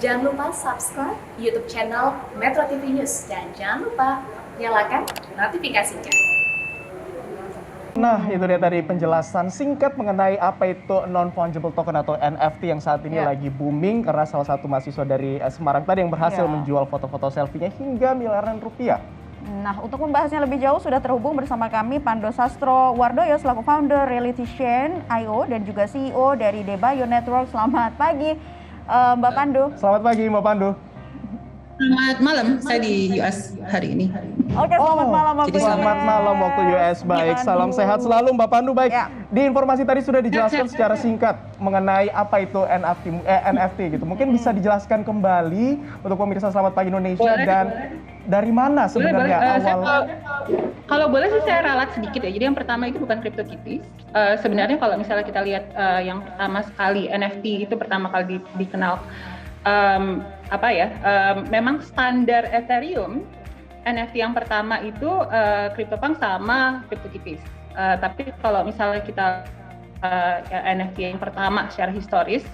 Jangan lupa subscribe YouTube channel Metro TV News dan jangan lupa nyalakan notifikasinya. Nah, itu dia tadi penjelasan singkat mengenai apa itu non-fungible token atau NFT yang saat ini lagi booming karena salah satu mahasiswa dari Semarang tadi yang berhasil menjual foto-foto selfie-nya hingga miliaran rupiah. Nah, untuk membahasnya lebih jauh sudah terhubung bersama kami Pando Sastro Wardoyo selaku founder Reality Chain.io dan juga CEO dari Debayo Network. Selamat pagi, Mbak Pandu. Selamat pagi, Mbak Pandu. Selamat malam, saya di US hari ini. Oke, selamat malam waktu US. Selamat malam waktu US. Baik, salam sehat selalu Mbak Pandu. Baik, di informasi tadi sudah dijelaskan secara singkat mengenai apa itu NFT gitu. Mungkin bisa dijelaskan kembali untuk pemirsa Selamat Pagi Indonesia dan dari mana sebenarnya awal? Kalau boleh sih saya ralat sedikit ya. Jadi yang pertama itu bukan CryptoKitties. Sebenarnya kalau misalnya kita lihat yang pertama sekali NFT itu pertama kali dikenal. Memang standar Ethereum NFT yang pertama itu CryptoPunk sama CryptoKitties. Tapi kalau misalnya kita NFT yang pertama secara historis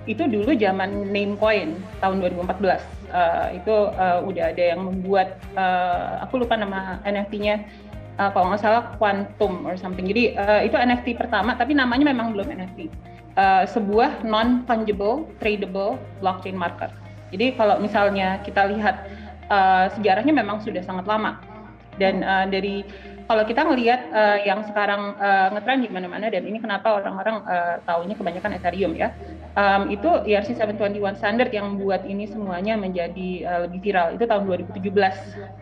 itu dulu zaman Namecoin tahun 2014. Itu udah ada yang membuat aku lupa nama NFT-nya. Kalau nggak salah Quantum or something. Jadi itu NFT pertama tapi namanya memang belum NFT. Sebuah non-fungible, tradable blockchain marker. Jadi kalau misalnya kita lihat sejarahnya memang sudah sangat lama. Dan dari kalau kita ngelihat yang sekarang ngetren di mana-mana dan ini kenapa orang-orang taunya kebanyakan Ethereum ya. Itu ERC-721 standard yang membuat ini semuanya menjadi lebih viral. Itu tahun 2017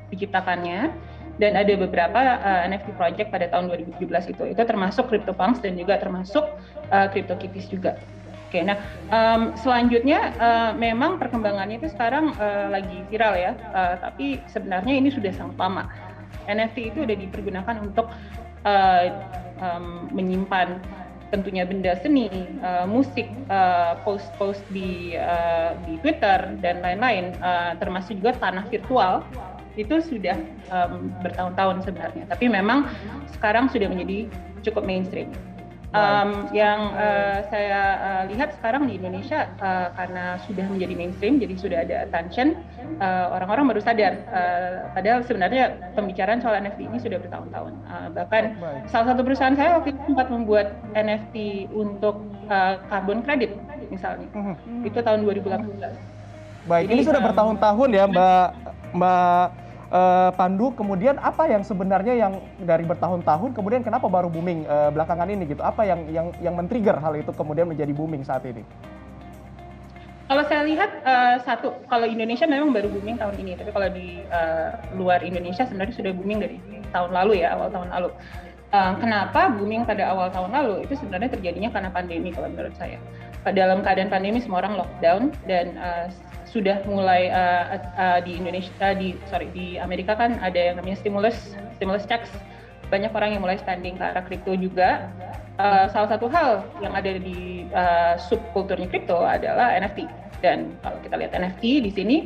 diciptakannya. Dan ada beberapa NFT project pada tahun 2017 itu termasuk CryptoPunks dan juga termasuk CryptoKitties juga. Oke, nah selanjutnya memang perkembangannya itu sekarang lagi viral ya, tapi sebenarnya ini sudah sangat lama. NFT itu udah dipergunakan untuk menyimpan tentunya benda seni, musik, post-post di Twitter dan lain-lain, termasuk juga tanah virtual. Itu sudah bertahun-tahun sebenarnya, tapi memang sekarang sudah menjadi cukup mainstream. Yang saya lihat sekarang di Indonesia karena sudah menjadi mainstream, jadi sudah ada attention, orang-orang baru sadar. Padahal sebenarnya pembicaraan soal NFT ini sudah bertahun-tahun. Bahkan salah satu perusahaan saya waktu itu sempat membuat NFT untuk carbon credit misalnya, itu tahun 2018. Baik, jadi, ini sudah bertahun-tahun ya Mbak Pandu, kemudian apa yang sebenarnya yang dari bertahun-tahun kemudian kenapa baru booming belakangan ini gitu? Apa yang men-trigger hal itu kemudian menjadi booming saat ini? Kalau saya lihat kalau Indonesia memang baru booming tahun ini, tapi kalau di luar Indonesia sebenarnya sudah booming dari tahun lalu ya, awal tahun lalu. Kenapa booming pada awal tahun lalu? Itu sebenarnya terjadinya karena pandemi kalau menurut saya. Dalam keadaan pandemi semua orang lockdown dan sudah mulai di Amerika kan ada yang namanya stimulus checks, banyak orang yang mulai spending ke arah kripto juga. Salah satu hal yang ada di subkulturnya kripto adalah NFT, dan kalau kita lihat NFT di sini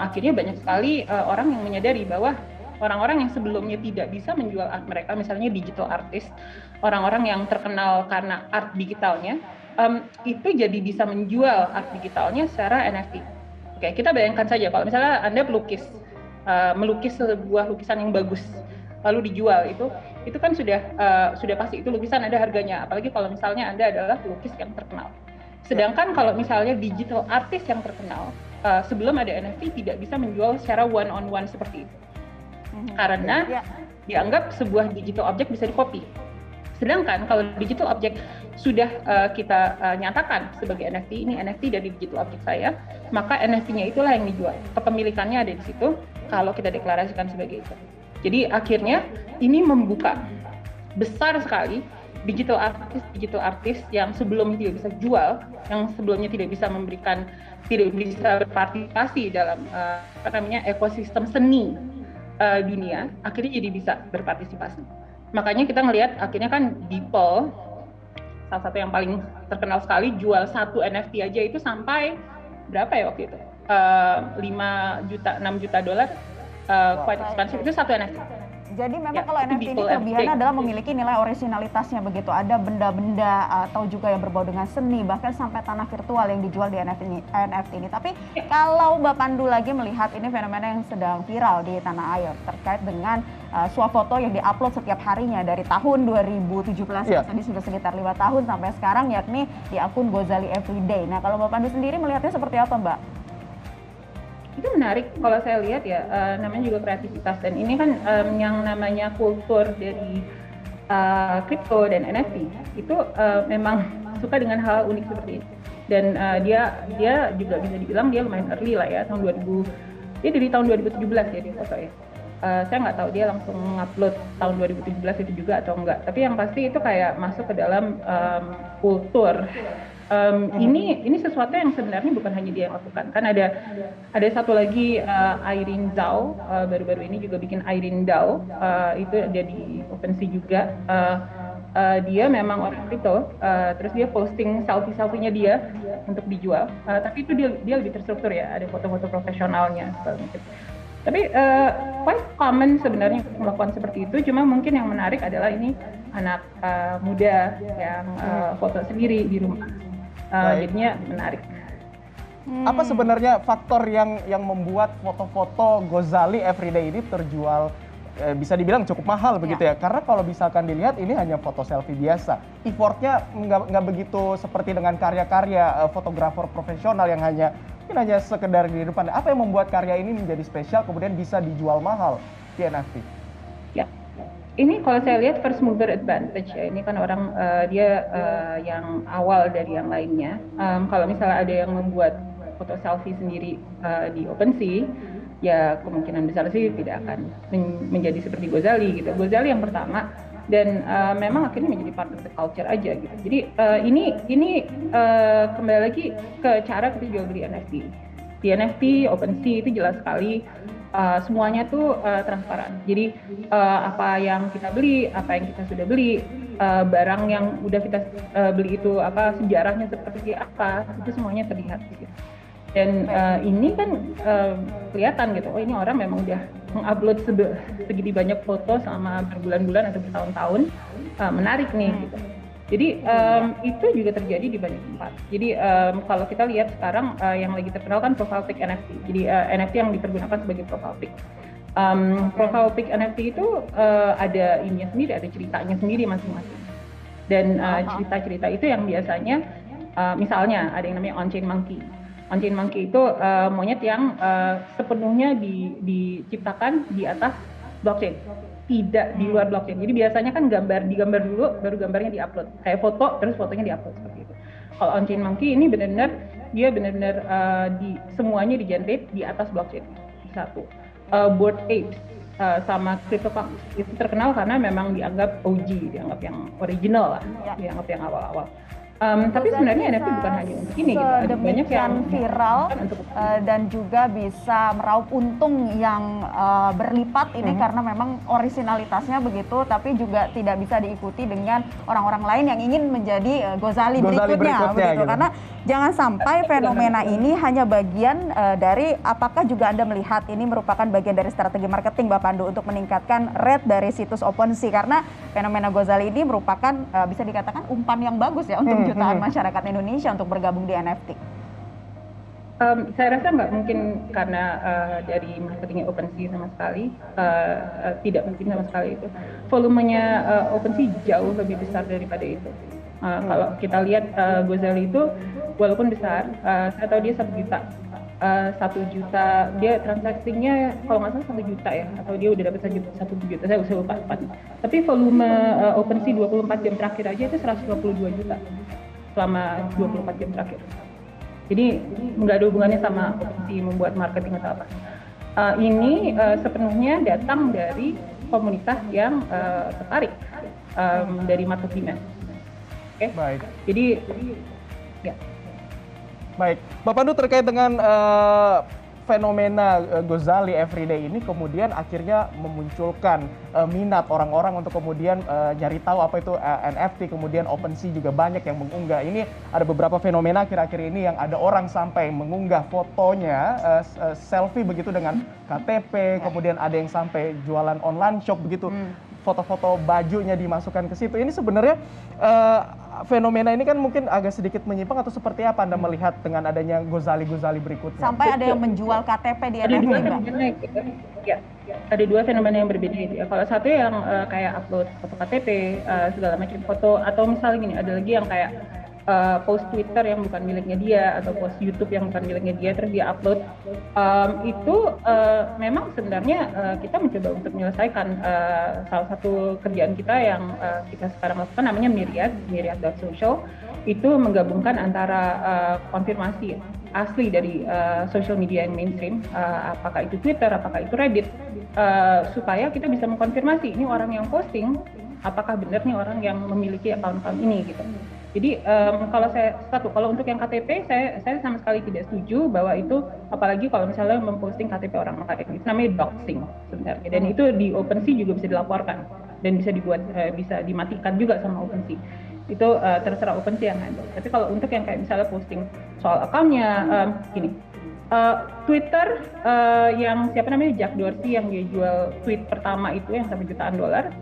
akhirnya banyak sekali orang yang menyadari bahwa orang-orang yang sebelumnya tidak bisa menjual art mereka, misalnya digital artist, orang-orang yang terkenal karena art digitalnya, itu jadi bisa menjual art digitalnya secara NFT. Oke, kita bayangkan saja kalau misalnya Anda melukis sebuah lukisan yang bagus, lalu dijual, itu kan sudah pasti itu lukisan ada harganya. Apalagi kalau misalnya Anda adalah pelukis yang terkenal. Sedangkan kalau misalnya digital artist yang terkenal, sebelum ada NFT tidak bisa menjual secara one on one seperti itu, karena dianggap sebuah digital object bisa di-copy. Sedangkan kalau digital object sudah kita nyatakan sebagai NFT, ini NFT dari digital object saya, maka NFT-nya itulah yang dijual. Kepemilikannya ada di situ kalau kita deklarasikan sebagai itu. Jadi akhirnya ini membuka besar sekali digital artist yang sebelumnya tidak bisa jual, yang sebelumnya tidak bisa berpartisipasi dalam ekosistem seni dunia, akhirnya jadi bisa berpartisipasi. Makanya kita ngelihat akhirnya kan Beeple, salah satu yang paling terkenal sekali, jual satu NFT aja itu sampai berapa ya waktu itu? 5 juta, 6 juta dolar, quite expensive, itu satu NFT. Jadi memang Ya, kalau itu NFT ini Beeple kelebihannya NFT. adalah memiliki nilai orisinalitasnya begitu. Ada benda-benda atau juga yang berbau dengan seni, bahkan sampai tanah virtual yang dijual di NFT ini. Tapi kalau Mbak Pandu lagi melihat ini fenomena yang sedang viral di tanah air terkait dengan swafoto yang diupload setiap harinya dari tahun 2017, tadi sudah sekitar 5 tahun sampai sekarang, yakni di akun Gozali Everyday. Nah, kalau Mbak Pandu sendiri melihatnya seperti apa, Mbak? Itu menarik kalau saya lihat ya, namanya juga kreativitas, dan ini kan yang namanya kultur dari kripto dan NFT itu memang suka dengan hal unik seperti ini, dan dia juga bisa dibilang dia lumayan early lah ya, dia dari tahun 2017 ya di foto ya. Saya nggak tahu dia langsung ngupload tahun 2017 itu juga atau enggak, tapi yang pasti itu kayak masuk ke dalam kultur. Ini sesuatu yang sebenarnya bukan hanya dia yang lakukan, kan ada satu lagi Irene Zhao, baru-baru ini juga bikin Irene Zhao, itu ada di OpenSea juga. Dia memang orang kripto, terus dia posting selfie-selfie-nya dia untuk dijual, tapi itu dia lebih terstruktur ya, ada foto-foto profesionalnya segala macam. Tapi quite common sebenarnya melakukan seperti itu, cuma mungkin yang menarik adalah ini anak muda yang foto sendiri di rumah. Jadinya menarik. Apa sebenarnya faktor yang membuat foto-foto Gozali Everyday ini terjual bisa dibilang cukup mahal begitu ya? Karena kalau misalkan dilihat ini hanya foto selfie biasa, effortnya nggak begitu seperti dengan karya-karya fotografer profesional yang hanya sekedar di depan. Apa yang membuat karya ini menjadi spesial kemudian bisa dijual mahal di NFT? Ya. Ini kalau saya lihat first mover advantage ya, ini kan orang dia yang awal dari yang lainnya. Kalau misalnya ada yang membuat foto selfie sendiri di OpenSea, ya kemungkinan besar sih tidak akan menjadi seperti Gozali gitu. Gozali yang pertama, dan memang akhirnya menjadi part of the culture aja gitu. Jadi ini kembali lagi ke cara kita jual beli NFT. Di NFT, OpenSea itu jelas sekali. Semuanya tuh transparan. Jadi apa yang kita beli, apa yang kita sudah beli, barang yang udah kita beli itu apa sejarahnya seperti apa, itu semuanya terlihat gitu. Dan ini kan kelihatan gitu, oh ini orang memang udah mengupload segini banyak foto selama berbulan-bulan atau bertahun-tahun, menarik nih gitu. Jadi itu juga terjadi di banyak tempat. Jadi kalau kita lihat sekarang yang lagi terkenal kan profile pic NFT. Jadi NFT yang dipergunakan sebagai profile pic. Profile pic NFT itu ada ininya sendiri, ada ceritanya sendiri masing-masing. Dan cerita-cerita itu yang biasanya misalnya ada yang namanya on-chain monkey. On-chain monkey itu monyet yang sepenuhnya diciptakan di atas blockchain, tidak di luar blockchain. Jadi biasanya kan digambar dulu, baru gambarnya diupload. Kayak foto, terus fotonya diupload seperti itu. Kalau on-chain monkey ini benar-benar semuanya di-generate di atas blockchain. Satu. Bored Apes sama CryptoPunks itu terkenal karena memang dianggap OG, dianggap yang original lah, dianggap yang awal-awal. Tapi sebenarnya NFT bukan hanya untuk ini gitu. Ada banyak yang viral dan juga bisa meraup untung yang berlipat ini karena memang orisinalitasnya begitu, tapi juga tidak bisa diikuti dengan orang-orang lain yang ingin menjadi Gozali berikutnya begitu. Karena jangan sampai fenomena ini hanya bagian dari, apakah juga Anda melihat ini merupakan bagian dari strategi marketing Mbak Pandu untuk meningkatkan rate dari situs OpenSea, karena fenomena Gozali ini merupakan bisa dikatakan umpan yang bagus ya untuk jutaan masyarakat Indonesia untuk bergabung di NFT. Saya rasa nggak mungkin karena dari marketingnya OpenSea sama sekali, tidak mungkin sama sekali itu. Volumenya OpenSea jauh lebih besar daripada itu. Kalau kita lihat Gozali itu walaupun besar, saya tahu dia 1 juta. 1 juta, dia transaksinya kalau nggak salah 1 juta ya, atau dia udah dapat 1 juta, saya lupa tepatnya. Tapi volume OpenSea 24 jam terakhir aja itu 122 juta selama 24 jam terakhir. Jadi nggak ada hubungannya sama OpenSea membuat marketing atau apa. Ini sepenuhnya datang dari komunitas yang tertarik dari market demand. Oke. Baik. Jadi ya. Baik, Mbak Pandu, terkait dengan fenomena Gozali Everyday ini kemudian akhirnya memunculkan minat orang-orang untuk kemudian nyari tahu apa itu NFT, kemudian OpenSea juga banyak yang mengunggah. Ini ada beberapa fenomena akhir-akhir ini yang ada orang sampai mengunggah fotonya selfie begitu dengan KTP, kemudian ada yang sampai jualan online shop begitu. Foto-foto bajunya dimasukkan ke situ. Ini sebenarnya fenomena ini kan mungkin agak sedikit menyimpang atau seperti apa Anda melihat dengan adanya Gozali-Gozali berikutnya? Sampai ada yang menjual KTP di NFT, Mbak. Ya, ada dua fenomena yang berbeda gitu ya. Kalau satu yang kayak upload foto KTP, segala macam foto, atau misalnya gini, ada lagi yang kayak post Twitter yang bukan miliknya dia atau post YouTube yang bukan miliknya dia terus dia upload, itu memang sebenarnya kita mencoba untuk menyelesaikan salah satu kerjaan kita yang kita sekarang lakukan namanya Myriad.social, itu menggabungkan antara konfirmasi asli dari social media yang mainstream, apakah itu Twitter, apakah itu Reddit, supaya kita bisa mengkonfirmasi ini orang yang posting apakah benar nih orang yang memiliki account ini gitu. Jadi kalau untuk yang KTP saya sama sekali tidak setuju bahwa itu, apalagi kalau misalnya memposting KTP orang lain, itu namanya doxing sebenarnya, dan itu di OpenSea juga bisa dilaporkan dan bisa dimatikan juga sama OpenSea. Itu terserah OpenSea yang handle. Tapi kalau untuk yang kayak misalnya posting soal akunnya, gini, Twitter yang siapa namanya Jack Dorsey yang dia jual tweet pertama itu yang sampai jutaan dolar.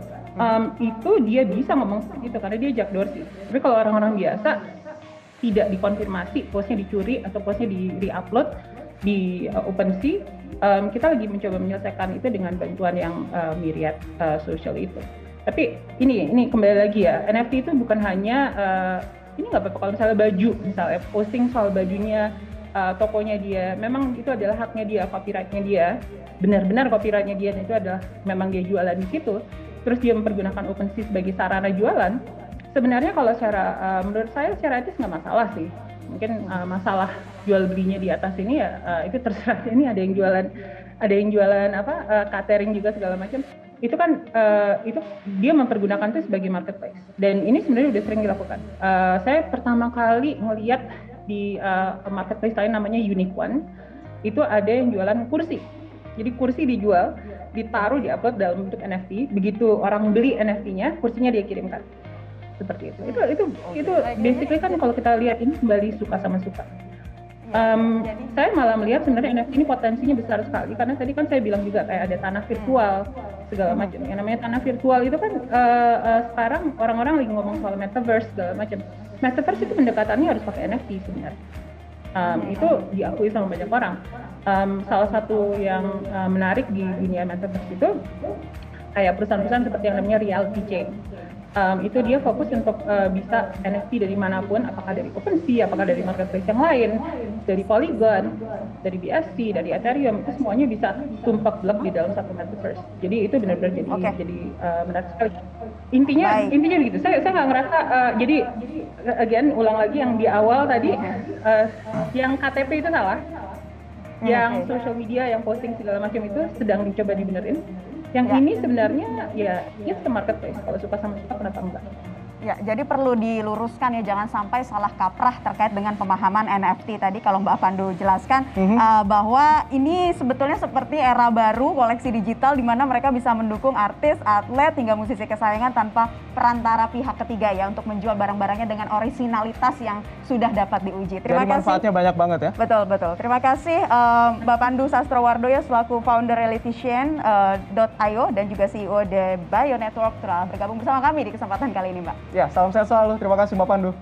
Itu dia bisa ngomong seperti itu karena dia Jack Dorsey. Tapi kalau orang-orang biasa tidak dikonfirmasi, postnya dicuri atau postnya di-upload di OpenSea, kita lagi mencoba menyelesaikan itu dengan bantuan yang Myriad social itu. Tapi ini kembali lagi ya, NFT itu bukan hanya ini nggak apa-apa kalau misalnya baju, misalnya posting soal bajunya, tokonya dia, memang itu adalah haknya dia, copyrightnya dia, benar-benar copyrightnya dia, dan itu adalah memang dia jualan di situ. Terus dia mempergunakan OpenSea sebagai sarana jualan, sebenarnya kalau menurut saya secara etis nggak masalah sih. Mungkin masalah jual belinya di atas ini ya itu terserah. Ini ada yang jualan catering juga segala macam. Itu kan itu dia mempergunakan itu sebagai marketplace. Dan ini sebenarnya udah sering dilakukan. Saya pertama kali ngelihat di marketplace lain namanya Unique One, itu ada yang jualan kursi. Jadi kursi dijual, ditaruh, diupload dalam bentuk NFT. Begitu orang beli NFT-nya, kursinya dia kirimkan. Seperti itu. Itu basically kan kalau kita lihat ini kembali suka sama suka. Saya malah melihat sebenarnya NFT ini potensinya besar sekali karena tadi kan saya bilang juga kayak ada tanah virtual segala macam. Yang namanya tanah virtual itu kan sekarang orang-orang lagi ngomong soal metaverse segala macam. Metaverse itu pendekatannya harus pakai NFT sebenarnya. Itu diakui sama banyak orang. Salah satu yang menarik di dunia metaverse itu kayak perusahaan-perusahaan seperti yang namanya Reality Chain. Itu dia fokus untuk bisa NFT dari manapun, apakah dari OpenSea, apakah dari marketplace yang lain, dari Polygon, dari BSC, dari Ethereum, itu semuanya bisa tumpak blok di dalam satu metaverse. Jadi itu benar-benar jadi menarik sekali. Intinya begitu. Saya nggak ngerasa. Jadi again ulang lagi yang di awal tadi, yang KTP itu salah. Yang social media, yang posting segala macam itu sedang dicoba dibenerin. Yang ini sebenarnya ya it's the marketplace. Kalau suka sama suka kenapa enggak? Ya, jadi perlu diluruskan ya, jangan sampai salah kaprah terkait dengan pemahaman NFT tadi kalau Mbak Pandu jelaskan bahwa ini sebetulnya seperti era baru koleksi digital di mana mereka bisa mendukung artis, atlet, hingga musisi kesayangan tanpa perantara pihak ketiga ya untuk menjual barang-barangnya dengan originalitas yang sudah dapat diuji. Terima kasih. Manfaatnya banyak banget ya. Betul. Terima kasih Mbak Pandu Sastrowardoyo selaku founder Realitychain.io dan juga CEO The Bio Network telah bergabung bersama kami di kesempatan kali ini, Mbak. Ya, salam sehat selalu. Terima kasih Mbak Pandu.